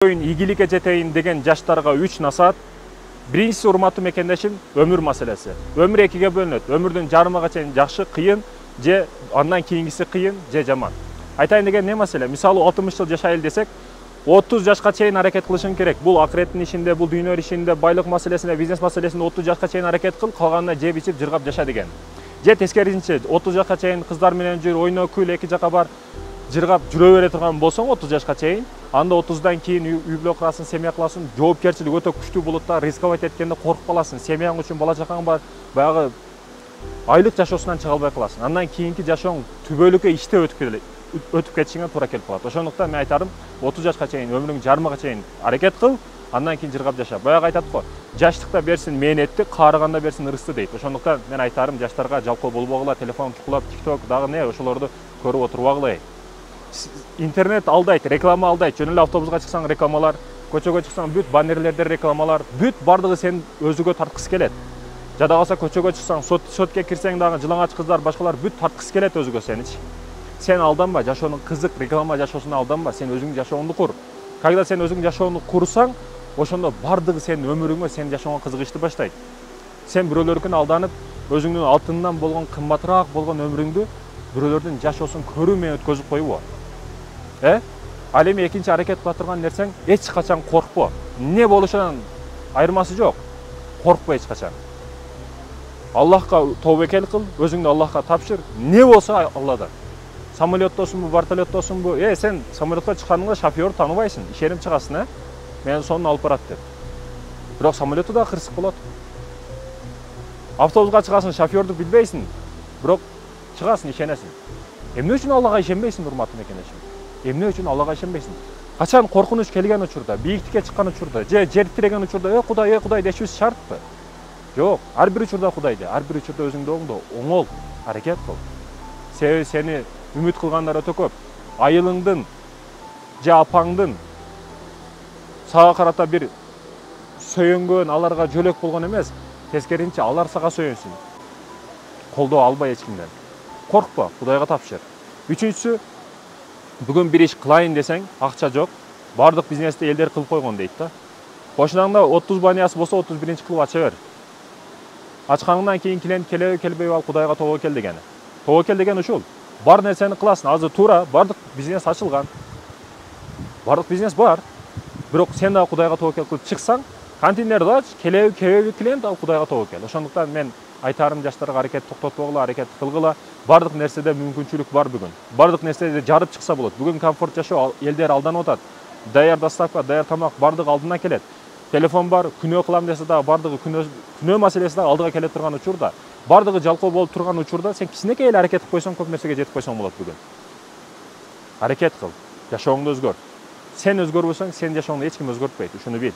Ийгиликке жетейин деген жаштарга 3 насаат. Биринчиси, урматтуу мекендешим, өмүр маселеси. Өмүр экиге бөлүнөт. Өмүрдүн жарымыга чейин жакшы, кыйын, же андан кийингиси кыйын, же жаман. Айтайын деген не маселе? Мисалы 60 жыл жашайлы десек, 30 жашка чейин аракет кылышың керек. Бул акыреттин ишинде, бул дүйнө ишинде, байлык маселесинде, бизнес маселесинде 30 жашка чейин аракет кыл, калганына жеп ичип, жыргап жаша деген. Же тескерисинче, 30 жашка чейин кыздар менен жүр, ойно, күл, эки жака бар, жыргап жүрө бере турган болсоң 30 жашка чейин, анда 30дан кийин үй бүлө курасың, семья кыласың, жоопкерчилик өтө күчтүү болот да, рисковать эткенде коркуп каласың, семьяң үчүн, бала чакаң бар, баягы айлык жашоосунан чыга албай каласың. Андан кийинки жашооң түбөлүккө иште өтүп кетишиңе туура келип калат. Ошондуктан мен айтарым, 30 жашка чейин, өмүрүңдүн жарымыга чейин аракет кыл, андан кийин жыргап жаша. Баягы айтат го, жаштыкта берсин мээнетти, каарыганда берсин ырысты дейт. Ошондуктан мен айтарым, жаштарга жалкоо болбогула, телефон тукулап, TikTok дагы не, ошолорду көрүп отурбагыла. Интернет алдайт, реклама алдайт. Жөн эле автобуска чыксаң рекламалар, көчөгө чыксаң бүт баннерлерде рекламалар, бүт бардыгы сени өзүгө тарткысы келет. Жада калса көчөгө чыксаң, сотке кирсең дагы жылаңач кыздар, башкалар бүт тарткысы келет өзүгө сеничи. Сен алданба, жашоону кызык, реклама жашоосуна алданба, сен өзүңдүн жашооңду кур. Когда сен өзүңдүн жашооңду курсаң, ошондо бардыгы сенин өмүрүңө, сенин жашооңо кызыгышты баштайт. Сен бирөөлөрдүн алданып, өзүңдүн алтындан болгон, кымбатыраак болгон өмүрүңдү бирөөлөрдүн жашоосун көрүү менен өткөзүп койбо. Ал эми экинчи аракет кыла турган нерсең, эч качан коркпо. Не болушунан айырмасы жок. Коркпо эч качан. Аллахка тобокел кыл, өзүңдү Аллахка тапшыр. Не болсо Алладан. Самолеттосунбу, вертолеттосунбу? Сен самолетко чыкканыңда шофёрду тааныбайсың, ишенип чыгасың, Мен сонун алып барат деп. Бирок самолетту да кырсык болот. Автобуска чыгасың, шофёрду билбейсиң, бирок чыгасың, ишенесиң. Эмне үчүн Аллага ишенбейсиң, урматтуу мекендешим? Эмне үчүн Аллага ишенбейсиң? Качан коркунуч келген учурда, бийиктикке чыккан учурда, же жер тиреген учурда, Кудай дешибиз шартпы? Жок, ар бир учурда Кудай де, ар бир учурда өзүңдү оңдо, оңол, аракет кыл. Себеби сени үмүт кылгандар өтө көп. Айылыңдын же апаңдын сага карата бир сөйөнгөн, аларга жөлөк болгон эмес, тескерисинче алар сага сөйөнсүн. Колдоо албай эч кимден. Коркпо, Кудайга тапшыр. Үчүнчүсү, бүгүн бир иш кылайын десең, акча жок. Бардык бизнести элдер кылып койгон дейт да. Ошондо 30 баниясы болсо 31-чи кылып ача бер. Ачканыңдан кийин клиент келеби, келбейби ал Кудайга тобокел дегени. Тобокел деген ушул. Бар нерсени кыласың. Азыр туура бардык бизнес ачылган. Бардык бизнес бар. Бирок сен да Кудайга тобокел кылып чыксаң, кантиндерди ач, келеби клиент ал Кудайга тобокел. Ошондуктан мен айтарым, жаштарга аракет токтотпогула, аракет кылгыла. Бардык нерседе мүмкүнчүлүк бар бүгүн. Бардык нерседе жарып чыкса болот. Бүгүн комфорт жашоо элдер алданып атат. Даяр доставка, даяр тамак бардыгы алдына келет. Телефон бар, күнөө кылам десе дагы бардыгы күнөө маселеси дагы алдыга келе турган учурда, бардыгы жалкоо болуп турган учурда сен кичинекей эле аракет кылып койсоң, көп нерсеге жетип койсоң болот бүгүн. Аракет кыл, жашооңду өзгөрт. Сен өзгөрбөсөң, сенин жашооңду эч ким өзгөртпөйт, ушуну бил.